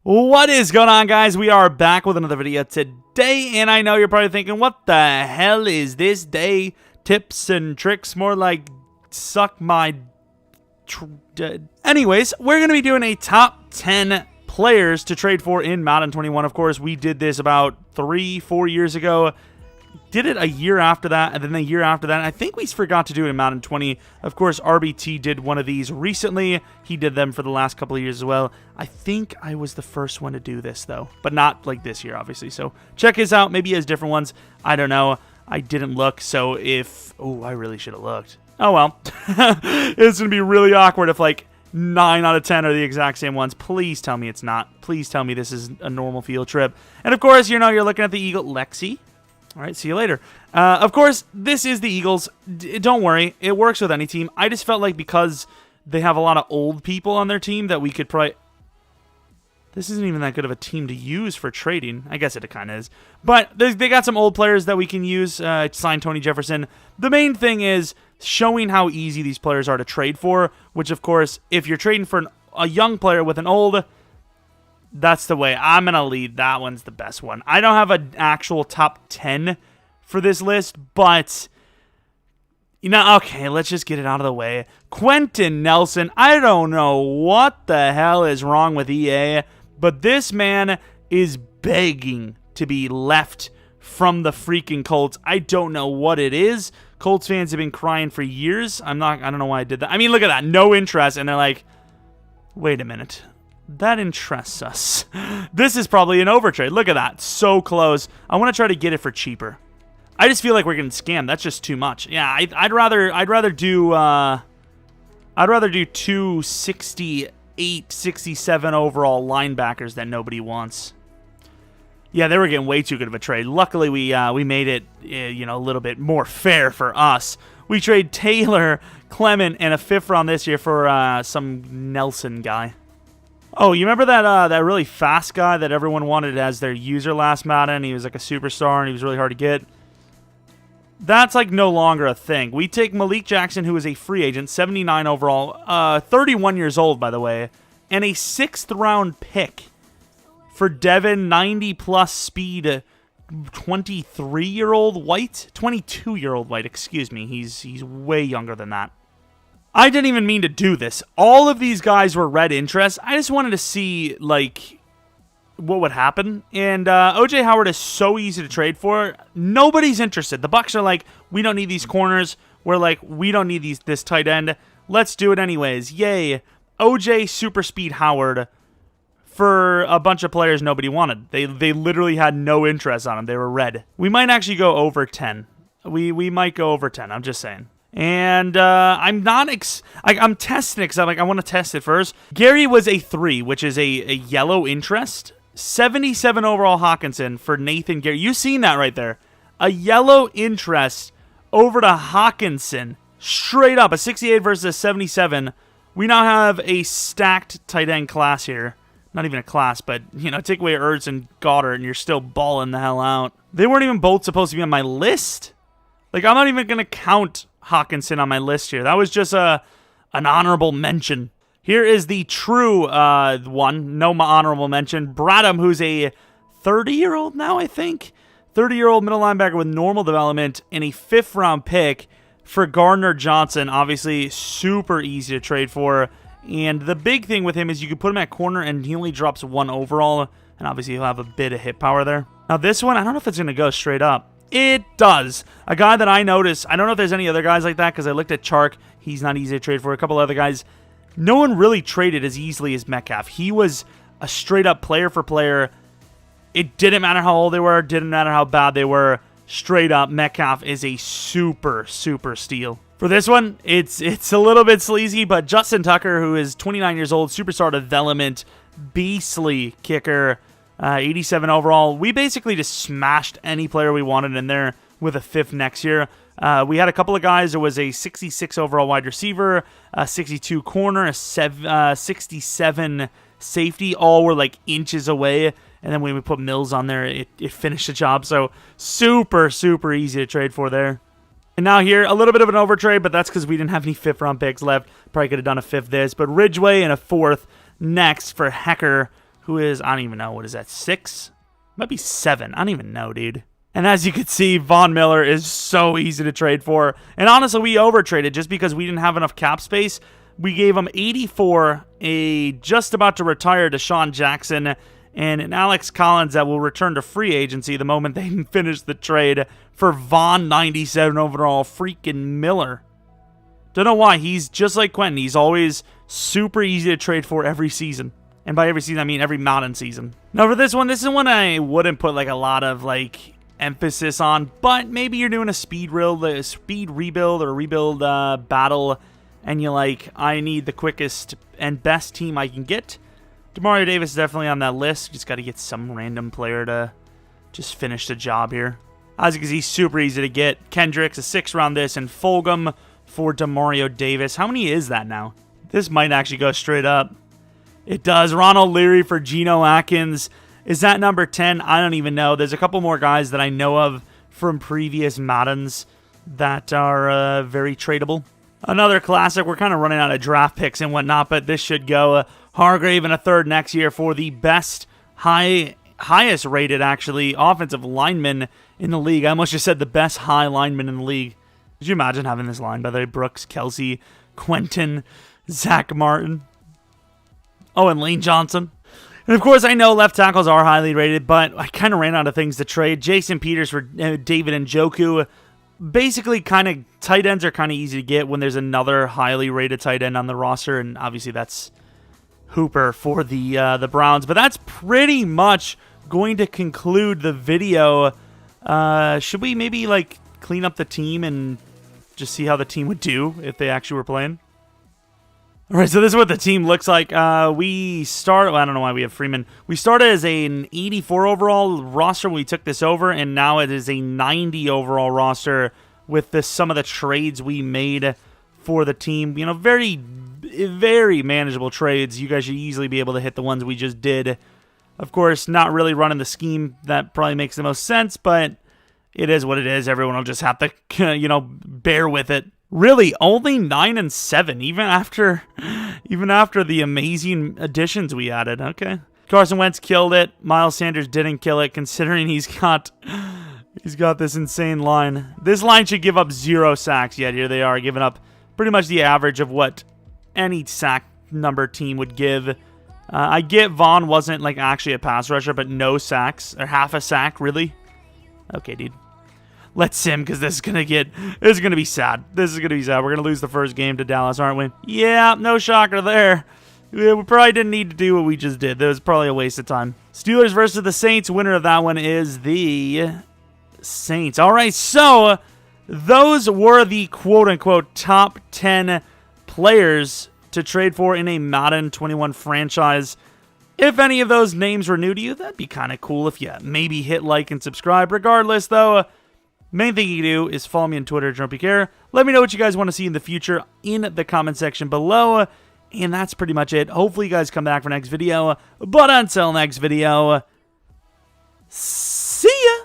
What is going on, guys? We are back with another video today, and I know you're probably thinking, what the hell is this day? Tips and tricks, more like suck my... Anyways, we're going to be doing a top 10 players to trade for in Madden 21. Of course, we did this about 3-4 years ago. Did it a year after that, and then the year after that. I think we forgot to do it in Madden 20. Of course, RBT did one of these recently. He did them for the last couple of years as well. I think I was the first one to do this, though. But not like this year, obviously. So check his out. Maybe he has different ones. I don't know. I didn't look, so if... Oh, I really should have looked. Oh, well. It's going to be really awkward if, like, 9 out of 10 are the exact same ones. Please tell me it's not. Please tell me this is a normal field trip. And, of course, you know, you're looking at the Eagle... Lexi? All right, see you later. Of course, this is the Eagles. Don't worry, it works with any team. I just felt like because they have a lot of old people on their team that we could probably... This isn't even that good of a team to use for trading. I guess it kind of is. But they got some old players that we can use. Sign Tony Jefferson. The main thing is showing how easy these players are to trade for, which, of course, if you're trading for a young player with an old... That's the way. I'm going to lead. That one's the best one. I don't have an actual top 10 for this list, but, you know, okay, let's just get it out of the way. Quentin Nelson. I don't know what the hell is wrong with EA, but this man is begging to be left from the freaking Colts. I don't know what it is. Colts fans have been crying for years. I don't know why I did that. I mean, look at that. No interest. And they're like, wait a minute. That interests us. This is probably an overtrade. Look at that. So close. I want to try to get it for cheaper. I just feel like we're getting scammed. That's just too much. Yeah, I'd rather do 268, 67 overall linebackers that nobody wants. Yeah, they were getting way too good of a trade. Luckily, we made it you know, a little bit more fair for us. We trade Taylor, Clement, and a 5th round this year for some Nelson guy. Oh, you remember that really fast guy that everyone wanted as their user last Madden? He was like a superstar, and he was really hard to get. That's like no longer a thing. We take Malik Jackson, who is a free agent, 79 overall, 31 years old, by the way, and a 6th round pick for Devin, 90-plus speed, 23-year-old white? 22-year-old white, excuse me. He's way younger than that. I didn't even mean to do this. All of these guys were red interest. I just wanted to see, like, what would happen. And O.J. Howard is so easy to trade for. Nobody's interested. The Bucs are like, we don't need these corners. We're like, we don't need this tight end. Let's do it anyways. Yay. O.J. Super Speed Howard for a bunch of players nobody wanted. They literally had no interest on him. They were red. We might actually go over 10. We might go over 10. I'm just saying. And I'm testing it because I'm like, I want to test it first. Gary was a 3, which is a yellow interest. 77 overall Hawkinson for Nathan Gary. You've seen that right there. A yellow interest over to Hawkinson. Straight up, a 68 versus a 77. We now have a stacked tight end class here. Not even a class, but, you know, take away Ertz and Goddard, and you're still balling the hell out. They weren't even both supposed to be on my list. Like, I'm not even going to count Hawkinson on my list here. That was just an honorable mention. Here is the true one. No honorable mention. Bradham, who's a 30-year-old now, I think. 30-year-old middle linebacker with normal development and a 5th round pick for Gardner Johnson. Obviously, super easy to trade for. And the big thing with him is you can put him at corner and he only drops 1 overall. And obviously, he'll have a bit of hit power there. Now, this one, I don't know if it's going to go straight up. It does. A guy that I noticed, I don't know if there's any other guys like that because I looked at Chark. He's not easy to trade for. A couple other guys. No one really traded as easily as Metcalf. He was a straight-up player for player. It didn't matter how old they were. Didn't matter how bad they were. Straight up, Metcalf is a super, super steal. For this one, it's a little bit sleazy, but Justin Tucker, who is 29 years old, superstar development, beastly kicker, 87 overall. We basically just smashed any player we wanted in there with a 5th next year. We had a couple of guys. There was a 66 overall wide receiver, a 62 corner, a 67 safety. All were like inches away. And then when we put Mills on there, it finished the job. So super, super easy to trade for there. And now here, a little bit of an overtrade, but that's because we didn't have any 5th round picks left. Probably could have done a 5th this. But Ridgeway and a 4th next for Hecker, who is, I don't even know, what is that, 6? Might be 7. I don't even know, dude. And as you can see, Von Miller is so easy to trade for. And honestly, we overtraded just because we didn't have enough cap space. We gave him 84, a just about to retire Deshaun Jackson, and an Alex Collins that will return to free agency the moment they finish the trade for Von 97 overall freaking Miller. Don't know why. He's just like Quentin. He's always super easy to trade for every season. And by every season, I mean every Madden season. Now for this is one I wouldn't put like a lot of like emphasis on, but maybe you're doing a speed rebuild or rebuild battle, and you're like, I need the quickest and best team I can get. Demario Davis is definitely on that list. Just got to get some random player to just finish the job here. As you can see, super easy to get. Kendricks, a 6th round this, and Fulgham for Demario Davis. How many is that now? This might actually go straight up. It does. Ronald Leary for Geno Atkins. Is that number 10? I don't even know. There's a couple more guys that I know of from previous Maddens that are very tradable. Another classic. We're kind of running out of draft picks and whatnot, but this should go. Hargrave and a 3rd next year for the best, highest rated, actually, offensive lineman in the league. I almost just said the best high lineman in the league. Could you imagine having this line, by the way? Brooks, Kelsey, Quentin, Zach Martin. Oh, and Lane Johnson. And of course, I know left tackles are highly rated, but I kind of ran out of things to trade. Jason Peters for David Njoku. Basically, kind of tight ends are kind of easy to get when there's another highly rated tight end on the roster, and obviously that's Hooper for the Browns. But that's pretty much going to conclude the video. Should we maybe like clean up the team and just see how the team would do if they actually were playing? All right, so this is what the team looks like. We start. Well, I don't know why we have Freeman. We started as an 84 overall roster when we took this over, and now it is a 90 overall roster with some of the trades we made for the team. You know, very, very manageable trades. You guys should easily be able to hit the ones we just did. Of course, not really running the scheme that probably makes the most sense, but it is what it is. Everyone will just have to, you know, bear with it. Really, only 9 and 7, even after the amazing additions we added. Okay, Carson Wentz killed it. Miles Sanders didn't kill it, considering he's got this insane line. This line should give up 0 sacks. Yet here they are giving up pretty much the average of what any sack number team would give. I get Vaughn wasn't like actually a pass rusher, but no sacks or half a sack, really. Okay, dude. Let's sim, because this is gonna be sad. This is gonna be sad. We're gonna lose the first game to Dallas, aren't we? Yeah, no shocker there. We probably didn't need to do what we just did. That was probably a waste of time. Steelers versus the Saints. Winner of that one is the Saints. All right, so those were the quote-unquote top 10 players to trade for in a Madden 21 franchise. If any of those names were new to you, that'd be kind of cool if you maybe hit like and subscribe. Regardless, though, main thing you can do is follow me on Twitter, Jeromepkr. Let me know what you guys want to see in the future in the comment section below. And that's pretty much it. Hopefully you guys come back for next video. But until next video, see ya!